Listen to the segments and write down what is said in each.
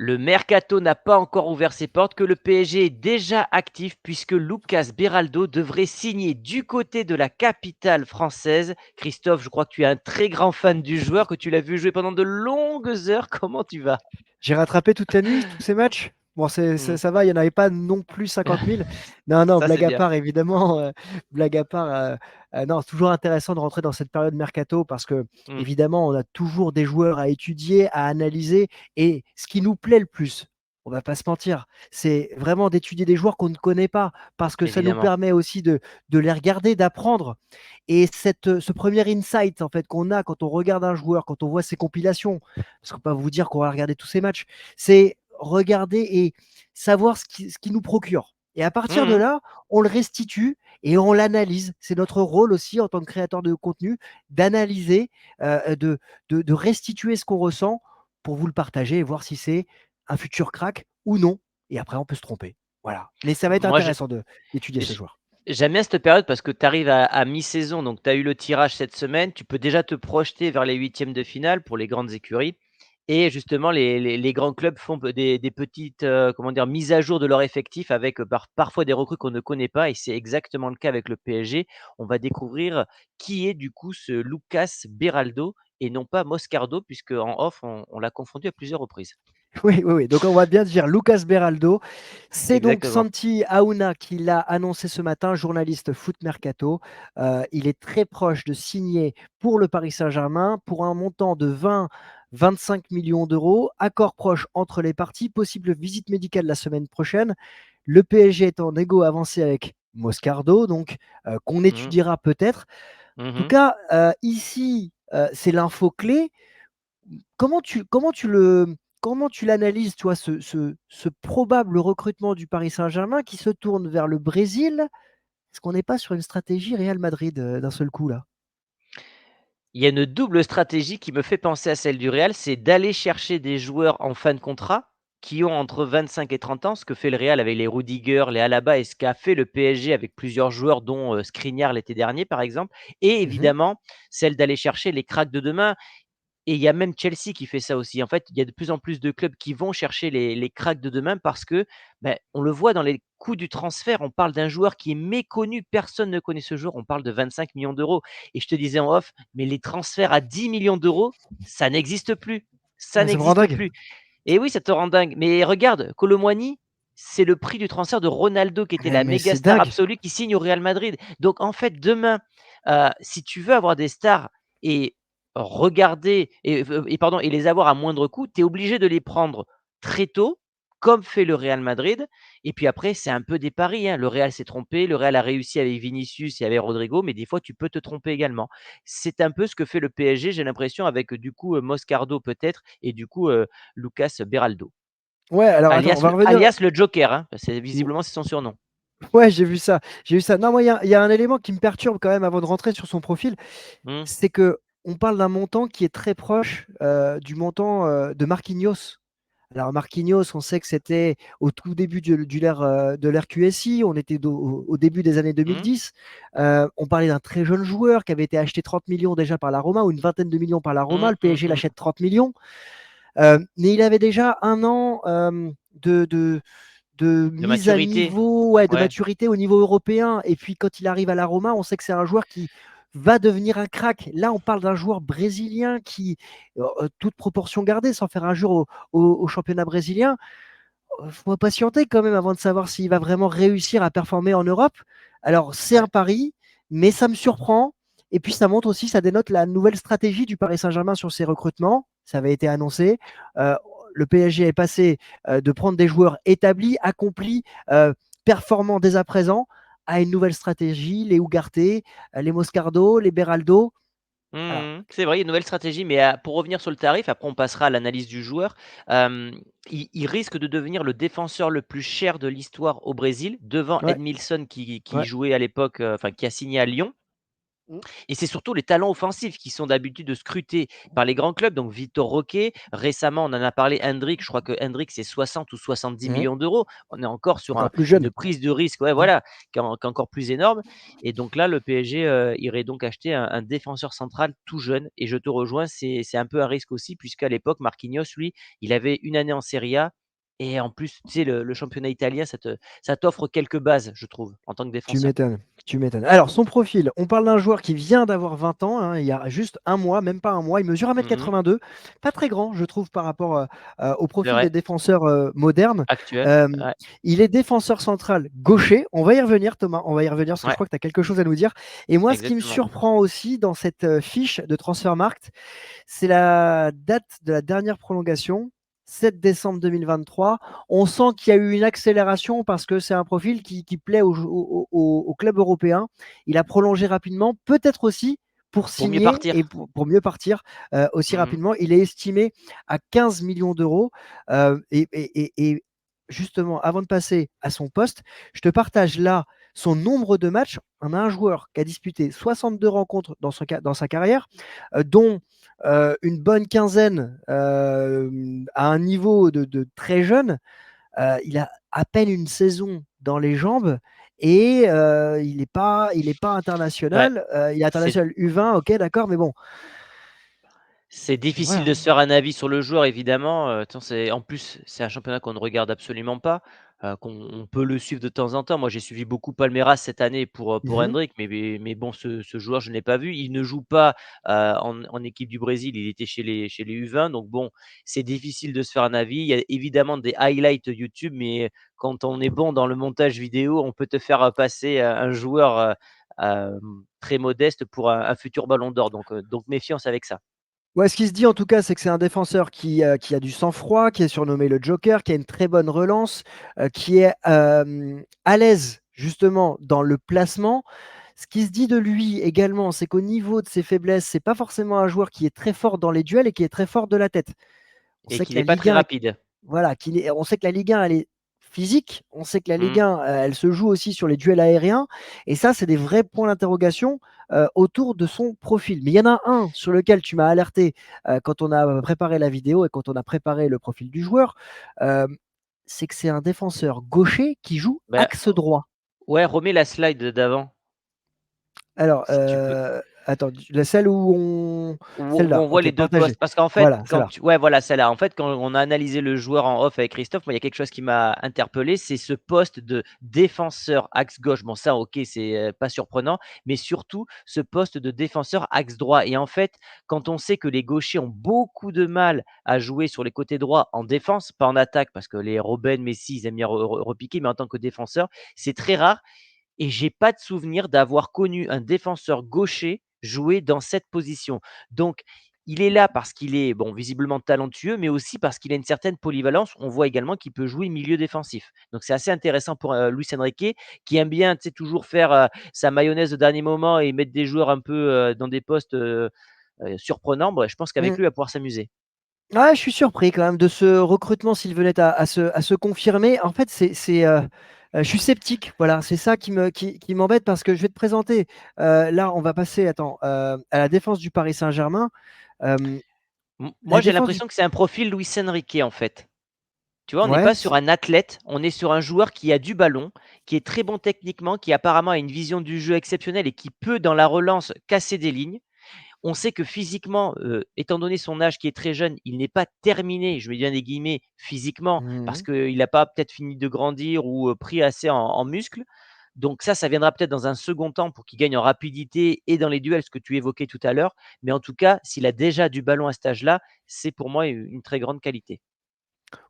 Le mercato n'a pas encore ouvert ses portes, que le PSG est déjà actif puisque Lucas Beraldo devrait signer du côté de la capitale française. Christophe, je crois que tu es un très grand fan du joueur, que tu l'as vu jouer pendant de longues heures. Comment tu vas? J'ai rattrapé toute la nuit, tous ces matchs. Bon, Hmm. ça va, il n'y en avait pas non plus 50 000. Non, non, Ça, c'est blague à bien. part, évidemment. Blague à part, non, c'est toujours intéressant de rentrer dans cette période mercato parce que, Hmm. évidemment, on a toujours des joueurs à étudier, à analyser. Et ce qui nous plaît le plus, on va pas se mentir, c'est vraiment d'étudier des joueurs qu'on ne connaît pas parce que ça nous Évidemment. permet aussi de les regarder, d'apprendre. Et ce premier insight en fait qu'on a quand on regarde un joueur, quand on voit ses compilations, parce qu'on peut pas vous dire qu'on va regarder tous ces matchs, c'est regarder et savoir ce qui nous procure. Et à partir de Hmm. là, on le restitue et on l'analyse. C'est notre rôle aussi en tant que créateur de contenu d'analyser, de restituer ce qu'on ressent pour vous le partager et voir si c'est un futur crack ou non. Et après, on peut se tromper. Voilà. Mais ça va être Moi, je, intéressant d'étudier ce J joueur. J'aime bien cette période parce que tu arrives à mi-saison, donc tu as eu le tirage cette semaine. Tu peux déjà te projeter vers les huitièmes de finale pour les grandes écuries et justement les grands clubs font des petites, comment dire, mises à jour de leur effectif avec, parfois des recrues qu'on ne connaît pas et c'est exactement le cas avec le PSG. On va découvrir qui est du coup ce Lucas Beraldo et non pas Moscardo puisque en off on l'a confondu à plusieurs reprises. Oui, oui, oui. Donc on va bien dire Lucas Beraldo. C'est donc Exactement. Santi Aouna qui l'a annoncé ce matin, journaliste Foot Mercato. Il est très proche de signer pour le Paris Saint-Germain pour un montant de 20-25 millions d'euros. Accord proche entre les parties, possible visite médicale la semaine prochaine. Le PSG est en égo avancé avec Moscardo, donc qu'on Mmh. étudiera peut-être. En tout Mmh. cas, ici, c'est l'info clé. Comment tu l'analyses, toi, ce probable recrutement du Paris Saint-Germain qui se tourne vers le Brésil? Est-ce qu'on n'est pas sur une stratégie Real Madrid d'un seul coup là? Il y a une double stratégie qui me fait penser à celle du Real, c'est d'aller chercher des joueurs en fin de contrat qui ont entre 25 et 30 ans, ce que fait le Real avec les Rudiger, les Alaba et ce qu'a fait le PSG avec plusieurs joueurs dont Skriniar l'été dernier par exemple et Mhm. évidemment celle d'aller chercher les cracks de demain. Et il y a même Chelsea qui fait ça aussi. En fait, il y a de plus en plus de clubs qui vont chercher les cracks de demain parce que, on le voit dans les coûts du transfert, on parle d'un joueur qui est méconnu, personne ne connaît ce joueur, on parle de 25 millions d'euros. Et je te disais en off, mais les transferts à 10 millions d'euros, ça n'existe plus. Ça Ah, ça me rend n'existe dingue. plus. Et oui, ça te rend dingue. Mais regarde, Kolo Muani, c'est le prix du transfert de Ronaldo qui était la Mais méga c'est star dingue. absolue qui signe au Real Madrid. Donc en fait, demain, si tu veux avoir des stars et regarder et pardon et les avoir à moindre coût, tu es obligé de les prendre très tôt, comme fait le Real Madrid et puis après c'est un peu des paris, hein. Le Real s'est trompé, le Real a réussi avec Vinicius et avec Rodrigo, mais des fois tu peux te tromper également. C'est un peu ce que fait le PSG, j'ai l'impression avec, du coup, Moscardo peut-être et du coup, Lucas Beraldo, Ouais, alors attends, on va revenir. alias le Joker, hein, c'est visiblement c'est son surnom. Ouais, j'ai vu ça. J'ai vu ça. Non, moi, il y a un élément qui me perturbe quand même avant de rentrer sur son profil, Mmh. c'est que on parle d'un montant qui est très proche du montant de Marquinhos. Alors Marquinhos, on sait que c'était au tout début de l'ère QSI, on était au début des années Mmh. 2010. On parlait d'un très jeune joueur qui avait été acheté 30 millions déjà par la Roma, ou une vingtaine de millions par la Roma. Mmh, Le mmh PSG mh. l'achète 30 millions. Mais il avait déjà un an de, de, de De mise à maturité, niveau, ouais, de ouais. maturité au niveau européen. Et puis quand il arrive à la Roma, on sait que c'est un joueur qui va devenir un crack. Là, on parle d'un joueur brésilien qui, toute proportion gardée, sans faire injure au championnat brésilien, faut patienter quand même avant de savoir s'il va vraiment réussir à performer en Europe. Alors, c'est Ouais. un pari, mais ça me surprend. Et puis, ça montre aussi, ça dénote la nouvelle stratégie du Paris Saint-Germain sur ses recrutements. Ça avait été annoncé. Euh, le PSG est passé de prendre des joueurs établis, accomplis, performants dès à présent, à une nouvelle stratégie. Les Ugarte, les Moscardo, les Beraldo. Voilà. Mmh. C'est vrai, il y a une nouvelle stratégie, mais pour revenir sur le tarif, après on passera à l'analyse du joueur. Il risque de devenir le défenseur le plus cher de l'histoire au Brésil, devant Ouais, Edmilson qui ouais. jouait à l'époque, enfin qui a signé à Lyon. Mmh. Et c'est surtout les talents offensifs qui sont d'habitude scrutés par les grands clubs. Donc Vitor Roque, récemment, on en a parlé, Hendrick, je crois que Hendrick, c'est 60 ou 70 Mmh. millions d'euros. On est encore sur Encore plus une jeune. prise de risque, ouais, Mmh. voilà, qui est encore plus énorme. Et donc là, le PSG irait donc acheter un défenseur central tout jeune. Et je te rejoins, c'est un peu un risque aussi, puisqu'à l'époque, Marquinhos, lui, il avait une année en Serie A. Et en plus, tu sais, le championnat italien, ça t'offre quelques bases, je trouve, en tant que Tu défenseur. m'étonnes, tu m'étonnes. Alors son profil, on parle d'un joueur qui vient d'avoir 20 ans, hein, il y a juste un mois, même pas un mois. Il mesure Mhm. 1,82 m, pas très grand, je trouve, par rapport, au C'est profil vrai, des défenseurs, modernes. actuel. Hem, Ouais, il est défenseur central gaucher. On va y revenir Thomas, on va y revenir parce que je ouais, crois que tu as quelque chose à nous dire. Et moi, ce qui me exactement. surprend aussi dans cette, fiche de Transfermarkt, c'est la date de la dernière prolongation, 7 décembre 2023. On sent qu'il y a eu une accélération parce que c'est un profil qui plaît aux clubs européens. Il a prolongé rapidement, peut-être aussi pour Pour mieux signer et partir. pour mieux partir aussi Mmh mh. rapidement. Il est estimé à 15 millions d'euros. Et justement, avant de passer à son poste, je te partage là son nombre de matchs. On a un joueur qui a disputé 62 rencontres dans sa carrière, dont une bonne quinzaine à un niveau de très jeune. Il a à peine une saison dans les jambes et il est pas Ouais, international. Il est c'est international U20, ok, d'accord, mais bon, c'est difficile voilà. de se faire un avis sur le joueur évidemment, tant c'est en plus, c'est un championnat qu'on ne regarde absolument pas, qu'on on peut le suivre de temps en temps. Moi, j'ai suivi beaucoup Palmeiras cette année pour Mhm. Hendrick, mais bon, ce joueur, je ne l'ai pas vu. Il ne joue pas, en équipe du Brésil, il était chez les U20, donc bon, c'est difficile de se faire un avis. Il y a évidemment des highlights YouTube, mais quand on est bon dans le montage vidéo, on peut te faire, passer, un joueur, très modeste pour un futur ballon d'or, donc méfiance avec ça. Ouais, ce qui se dit en tout cas, c'est que c'est un défenseur qui a du sang-froid, qui est surnommé le Joker, qui a une très bonne relance, qui est à l'aise justement dans le placement. Ce qui se dit de lui également, c'est qu'au niveau de ses faiblesses, c'est pas forcément un joueur qui est très fort dans les duels et qui est très fort de la tête. On Et sait que qu'il la est pas Ligue très 1, rapide. voilà, on sait que la Ligue 1, elle est physique. On sait que la Ligue Mmh. 1, elle se joue aussi sur les duels aériens. Et ça, c'est des vrais points d'interrogation autour de son profil. Mais il y en a un sur lequel tu m'as alerté quand on a préparé la vidéo et quand on a préparé le profil du joueur. euh, c'est que c'est un défenseur gaucher qui joue Bah, axe droit. ouais, remets la slide d'avant, Alors, si tu peux. attends, celle Où celle-là, on voit ok, les 2 partagée. postes. Parce qu'en fait, Voilà, quand celle-là. tu ouais, voilà, celle-là. En fait, quand on a analysé le joueur en off avec Christophe, moi, il y a quelque chose qui m'a interpellé, c'est ce poste de défenseur axe gauche. Bon, ça, OK, c'est, pas surprenant, mais surtout ce poste de défenseur axe droit. Et en fait, quand on sait que les gauchers ont beaucoup de mal à jouer sur les côtés droits en défense, pas en attaque, parce que les Robben, Messi, ils aiment bien repiquer, mais en tant que défenseur, c'est très rare. Et j'ai pas de souvenir d'avoir connu un défenseur gaucher jouer dans cette position. Donc, il est là parce qu'il est, bon, visiblement talentueux, mais aussi parce qu'il a une certaine polyvalence. On voit également qu'il peut jouer milieu défensif. Donc, c'est assez intéressant pour Luis Enrique, qui aime bien, tu sais, toujours faire sa mayonnaise au dernier moment et mettre des joueurs un peu dans des postes surprenants. Bah, je pense qu'avec Mm. lui, il va pouvoir s'amuser. Ouais, je suis surpris quand même de ce recrutement s'il venait à se confirmer. En fait, je suis sceptique. Voilà, c'est ça qui m'embête parce que je vais te présenter. Là, on va passer, attends, à la défense du Paris Saint-Germain. Euh, Moi, la j'ai défense du, l'impression que c'est un profil Luis Enrique, en fait. Tu vois, on n'est ouais, pas sur un athlète, on est sur un joueur qui a du ballon, qui est très bon techniquement, qui apparemment a une vision du jeu exceptionnelle et qui peut, dans la relance, casser des lignes. On sait que physiquement, étant donné son âge qui est très jeune, il n'est pas terminé, je mets bien des guillemets, physiquement, parce Mhm. qu'il n'a pas peut-être fini de grandir ou pris assez en muscles. Donc ça viendra peut-être dans un second temps pour qu'il gagne en rapidité et dans les duels, ce que tu évoquais tout à l'heure. Mais en tout cas, s'il a déjà du ballon à cet âge-là, c'est pour moi une très grande qualité.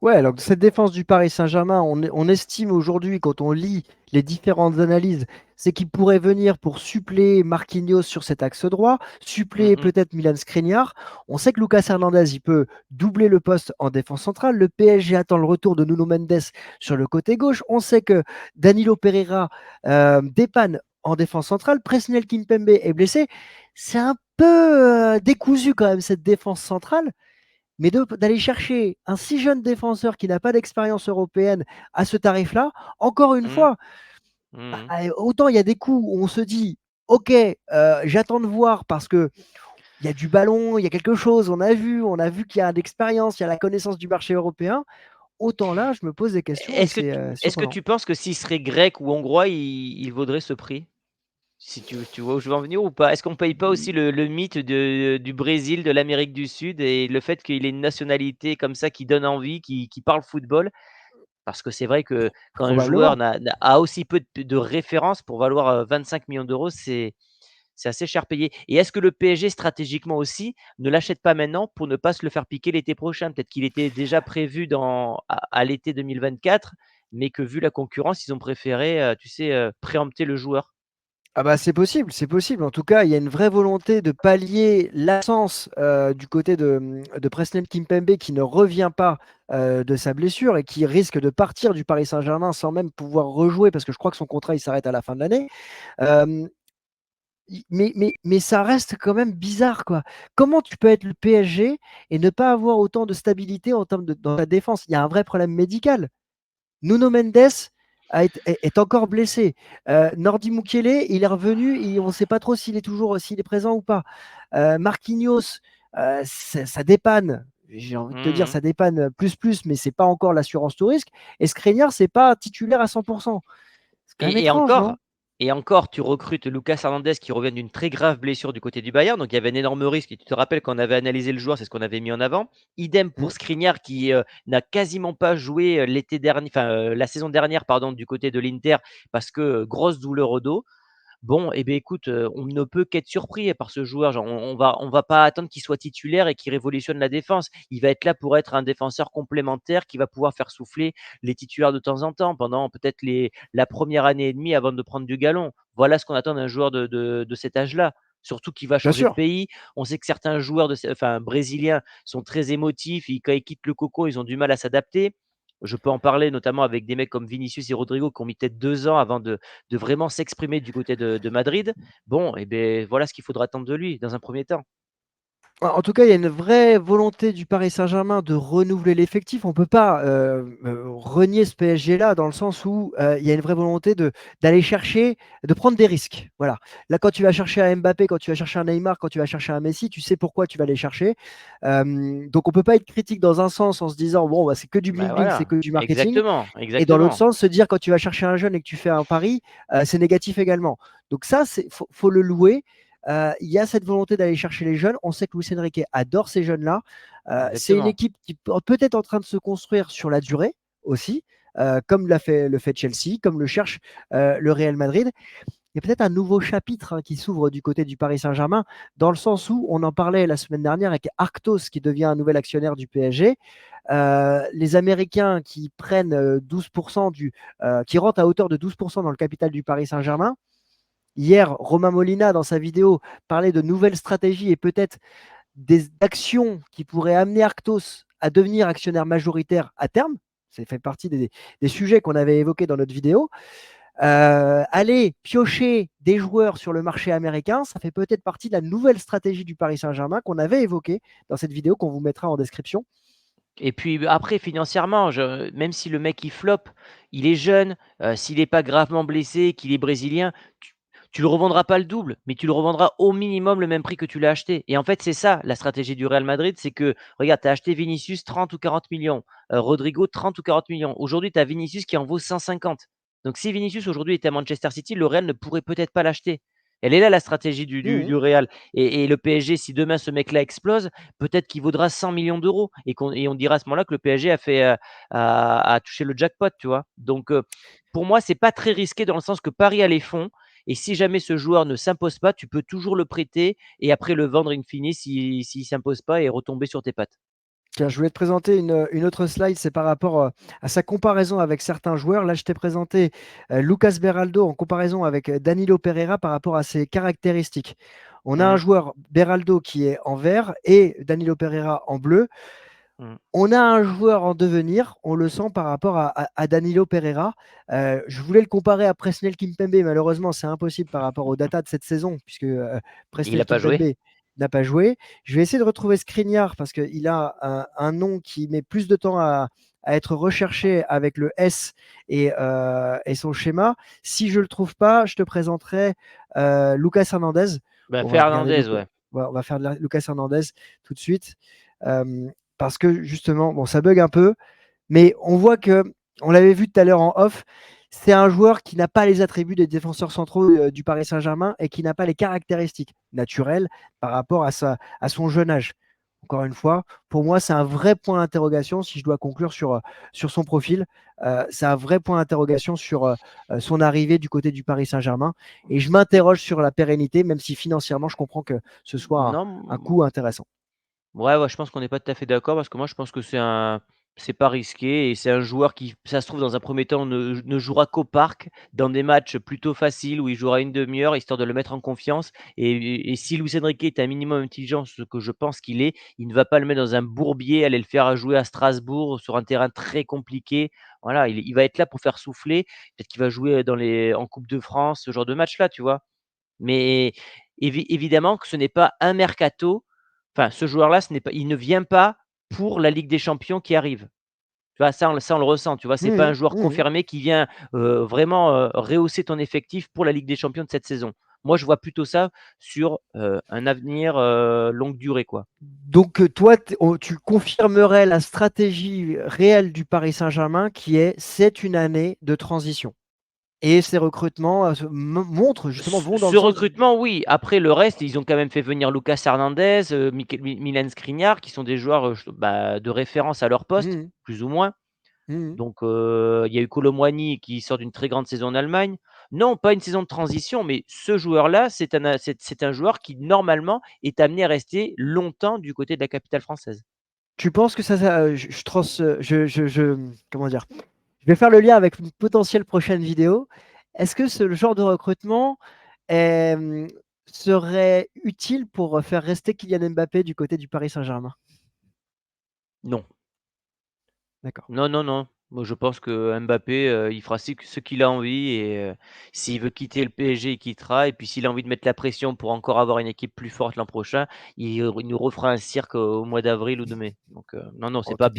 Ouais, alors cette défense du Paris Saint-Germain, on estime aujourd'hui, quand on lit les différentes analyses, c'est qu'il pourrait venir pour suppléer Marquinhos sur cet axe droit, Mmh suppléer mh. peut-être Milan Skriniar. On sait que Lucas Hernandez, il peut doubler le poste en défense centrale. Le PSG attend le retour de Nuno Mendes sur le côté gauche. On sait que Danilo Pereira dépanne en défense centrale. Presnel Kimpembe est blessé. C'est un peu décousu quand même cette défense centrale. Mais d'aller chercher un si jeune défenseur qui n'a pas d'expérience européenne à ce tarif-là, encore une Mmh. fois, Mmh mh. autant il y a des coups où on se dit OK, j'attends de voir parce que il y a du ballon, il y a quelque chose, on a vu qu'il y a de l'expérience, il y a la connaissance du marché européen. Autant là, je me pose des questions et Est-ce que c'est, tu est-ce que surprenant. tu penses que s'il serait grec ou hongrois, il vaudrait ce prix? Si tu vois où je veux en venir ou pas? Est-ce qu'on paye pas aussi le mythe du Brésil, de l'Amérique du Sud et le fait qu'il ait une nationalité comme ça qui donne envie, qui parle football? Parce que c'est vrai que quand un joueur Probablement. a aussi peu de références pour valoir, 25 millions d'euros, c'est assez cher payé et est-ce que le PSG stratégiquement aussi ne l'achète pas maintenant pour ne pas se le faire piquer l'été prochain? Peut-être qu'il était déjà prévu à l'été 2024, mais que vu la concurrence, ils ont préféré, tu sais, préempter le joueur. Ah bah, c'est possible, c'est possible. En tout cas, il y a une vraie volonté de pallier l'absence, du côté de Presnel Kimpembe qui ne revient pas, de sa blessure et qui risque de partir du Paris Saint-Germain sans même pouvoir rejouer parce que je crois que son contrat, il s'arrête à la fin de l'année. Hem, i mais ça reste quand même bizarre, quoi. Comment tu peux être le PSG et ne pas avoir autant de stabilité en termes de dans la défense? Il y a un vrai problème médical. Nuno Mendes est encore blessé. Nordi Mukiele, il est revenu et on ne sait pas trop s'il est présent ou pas. Marquinhos, ça dépanne. J'ai envie de te dire, Mmh. ça dépanne plus, mais c'est pas encore l'assurance tout risque. Et Skriniar, c'est pas titulaire à 100%. C'est quand même Et et étrange, encore non? et encore, tu recrutes Lucas Hernandez qui revient d'une très grave blessure du côté du Bayern, donc il y avait un énorme risque et tu te rappelles quand on avait analysé le joueur, c'est ce qu'on avait mis en avant. Idem pour Mm. Skriniar qui, n'a quasiment pas joué, l'été dernier enfin, la saison dernière pardon, du côté de l'Inter parce que, grosse douleur au dos. Bon et beh, écoute, on ne peut qu'être surpris par ce joueur. Genre on va pas attendre qu'il soit titulaire et qu'il révolutionne la défense. Il va être là pour être un défenseur complémentaire qui va pouvoir faire souffler les titulaires de temps en temps pendant peut-être la première année et demie avant de prendre du galon. Voilà ce qu'on attend d'un joueur de cet âge-là. Surtout qu'il va Bien changer de sûr. pays. On sait que certains joueurs enfin brésiliens sont très émotifs, quand ils quittent le cocon, ils ont du mal à s'adapter. Je peux en parler notamment avec des mecs comme Vinicius et Rodrigo qui ont mis peut-être 2 ans avant de vraiment s'exprimer du côté de Madrid. Bon et beh, voilà ce qu'il faudra attendre de lui dans un premier temps. En tout cas, il y a une vraie volonté du Paris Saint-Germain de renouveler l'effectif. On ne peut pas renier ce PSG-là dans le sens où il y a une vraie volonté d'aller chercher, de prendre des risques. Voilà. Là, quand tu vas chercher un Mbappé, quand tu vas chercher un Neymar, quand tu vas chercher un Messi, tu sais pourquoi tu vas les chercher. Donc, on ne peut pas être critique dans un sens en se disant, bon, bah, c'est que du Bah, bling-bling, c'est voilà, que du marketing. exactement, Et dans l'autre exactement. sens, se dire quand tu vas chercher un jeune et que tu fais un pari, c'est négatif également. Donc ça, faut le louer. Il y a cette volonté d'aller chercher les jeunes. On sait que Luis Enrique adore ces jeunes-là. C'est une Exactement. équipe qui peut-être en train de se construire sur la durée aussi, comme le fait Chelsea, comme le cherche le Real Madrid. Il y a peut-être un nouveau chapitre, qui s'ouvre du côté du Paris Saint-Germain, dans le sens où on en parlait la semaine dernière avec Arctos qui devient un nouvel actionnaire du PSG. Les Américains qui prennent 12% qui rentrent à hauteur de 12% dans le capital du Paris Saint-Germain. Hier, Romain Molina, dans sa vidéo, parlait de nouvelles stratégies et peut-être des actions qui pourraient amener Arctos à devenir actionnaire majoritaire à terme. Ça fait partie des sujets qu'on avait évoqués dans notre vidéo. Aller piocher des joueurs sur le marché américain, ça fait peut-être partie de la nouvelle stratégie du Paris Saint-Germain qu'on avait évoquée dans cette vidéo qu'on vous mettra en description. Et puis, après financièrement, même si le mec il floppe, il est jeune, s'il est pas gravement blessé, qu'il est brésilien, tu le revendras pas le double, mais tu le revendras au minimum le même prix que tu l'as acheté. Et en fait, c'est ça la stratégie du Real Madrid, c'est que regarde, tu as acheté Vinicius 30 ou 40 millions, Rodrigo 30 ou 40 millions. Aujourd'hui, tu as Vinicius qui en vaut 150. Donc si Vinicius aujourd'hui était à Manchester City, le Real ne pourrait peut-être pas l'acheter. Elle est là la stratégie du du Mmh. du Real et le PSG, si demain ce mec-là explose, peut-être qu'il vaudra 100 millions d'euros et on dira à ce moment-là que le PSG a touché le jackpot, tu vois? Donc pour moi, c'est pas très risqué dans le sens que Paris a les fonds et si jamais ce joueur ne s'impose pas, tu peux toujours le prêter et après le vendre in fine s'il s'impose pas et retomber sur tes pattes. Tiens, je voulais te présenter une autre slide, c'est par rapport à sa comparaison avec certains joueurs. Là, je t'ai présenté Lucas Beraldo en comparaison avec Danilo Pereira par rapport à ses caractéristiques. On a un Mmh. joueur Beraldo qui est en vert et Danilo Pereira en bleu. Mmh. On a un joueur en devenir, on le sent par rapport à Danilo Pereira. Je voulais le comparer à Presnel Kimpembe, malheureusement c'est impossible par rapport aux datas de cette saison, puisque Il Presnel a pas joué? Kimpembe n'a pas joué. Je vais essayer de retrouver Skriniar parce qu'il a un nom qui met plus de temps à être recherché avec le S et son schéma. Si je ne le trouve pas, je te présenterai Lucas Hernandez. Bah, On va regarder Fernandez, ouais. on va faire Lucas Hernandez tout de suite. Parce que justement, bon, ça bug un peu, mais on voit que, on l'avait vu tout à l'heure en off, c'est un joueur qui n'a pas les attributs des défenseurs centraux du Paris Saint-Germain et qui n'a pas les caractéristiques naturelles par rapport à son jeune âge. Encore une fois, pour moi, c'est un vrai point d'interrogation si je dois conclure sur son profil. C'est un vrai point d'interrogation sur son arrivée du côté du Paris Saint-Germain. Et je m'interroge sur la pérennité, même si financièrement, je comprends que ce soit Non, un coût intéressant. ouais, ouais, je pense qu'on n'est pas tout à fait d'accord parce que moi, je pense que c'est pas risqué et c'est un joueur qui, ça se trouve, dans un premier temps, ne jouera qu'au parc, dans des matchs plutôt faciles où il jouera une demi-heure, histoire de le mettre en confiance. Et si Luis Enrique est un minimum intelligent, ce que je pense qu'il est, il ne va pas le mettre dans un bourbier, aller le faire jouer à Strasbourg sur un terrain très compliqué. Voilà, il va être là pour faire souffler. Peut-être qu'il va jouer en Coupe de France, ce genre de match-là, tu vois. Mais évidemment que ce n'est pas un mercato. Enfin, ce joueur-là, il ne vient pas pour la Ligue des champions qui arrive. Tu vois? Ça, on le ressent, tu vois? C'est pas un Mhm, joueur mhm. confirmé qui vient, vraiment, rehausser ton effectif pour la Ligue des champions de cette saison. Moi, je vois plutôt ça sur, un avenir, longue durée, quoi. Donc, toi, tu confirmerais la stratégie réelle du Paris Saint-Germain qui est c'est une année de transition. Et ces recrutements montrent justement, vont dans le Ce sens. recrutement, oui. Après le reste, ils ont quand même fait venir Lucas Hernandez, Milan Skriniar, qui sont des joueurs, bah, de référence à leur poste, Mhm, plus ou moins. mhm. Donc, il y a eu Kolo Muani qui sort d'une très grande saison en Allemagne. Non, pas une saison de transition, mais ce joueur-là, c'est un joueur qui normalement est amené à rester longtemps du côté de la capitale française. Tu penses que comment dire? Je vais faire le lien avec une potentielle prochaine vidéo. Est-ce que ce genre de recrutement euh, serait utile pour faire rester Kylian Mbappé du côté du Paris Saint-Germain? Non. D'accord. Non, non, non. Moi, je pense que Mbappé, il fera ce qu'il a envie et s'il veut quitter le PSG, il quittera et puis s'il a envie de mettre la pression pour encore avoir une équipe plus forte l'an prochain, il nous refera un cirque au mois d'avril ou de mai. Donc non, non, En tout cas,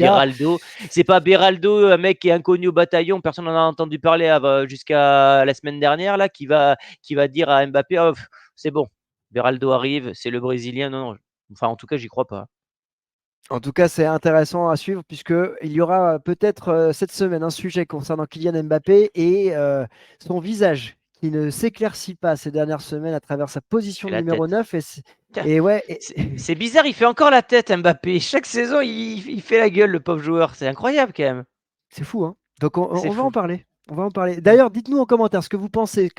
C'est pas Beraldo, un mec qui est inconnu au bataillon, personne n'en a entendu parler jusqu'à la semaine dernière là, qui va dire à Mbappé: «Oh, c'est bon, Beraldo arrive, c'est le Brésilien». Non, non, enfin en tout cas, j'y crois pas. c'est intéressant à suivre puisque il y aura peut-être cette semaine un sujet concernant Kylian Mbappé et son visage qui ne s'éclaircit pas ces dernières semaines à travers sa position C'est de la numéro tête. 9 Tiens, et ouais, c'est bizarre, il fait encore la tête Mbappé. Chaque saison, il fait la gueule le pauvre joueur. C'est incroyable quand même. c'est fou, hein. Donc C'est on va en fou. parler. On va en parler. Mmh. D'ailleurs, dites-nous en commentaire ce que vous pensez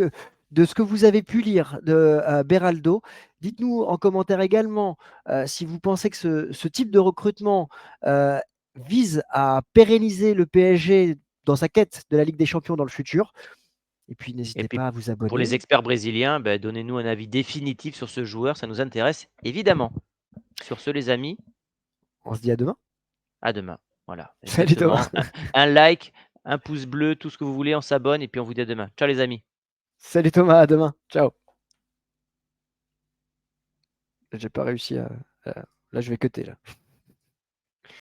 de ce que vous avez pu lire de Beraldo. Dites-nous en commentaire également si vous pensez que ce type de recrutement euh, vise à pérenniser le PSG dans sa quête de la Ligue des Champions dans le futur. Et puis Et n'hésitez puis pas à vous pour les abonner. experts brésiliens, donnez-nous un avis définitif sur ce joueur, ça nous intéresse évidemment. Sur ce les amis, On se dit à demain. à demain. Voilà, Salut exactement. Thomas. Un like, un pouce bleu, tout ce que vous voulez, on s'abonne et puis on vous dit à demain. Ciao les amis. Salut Thomas, à demain. Ciao. J'ai pas réussi à- Là, je vais cutter là.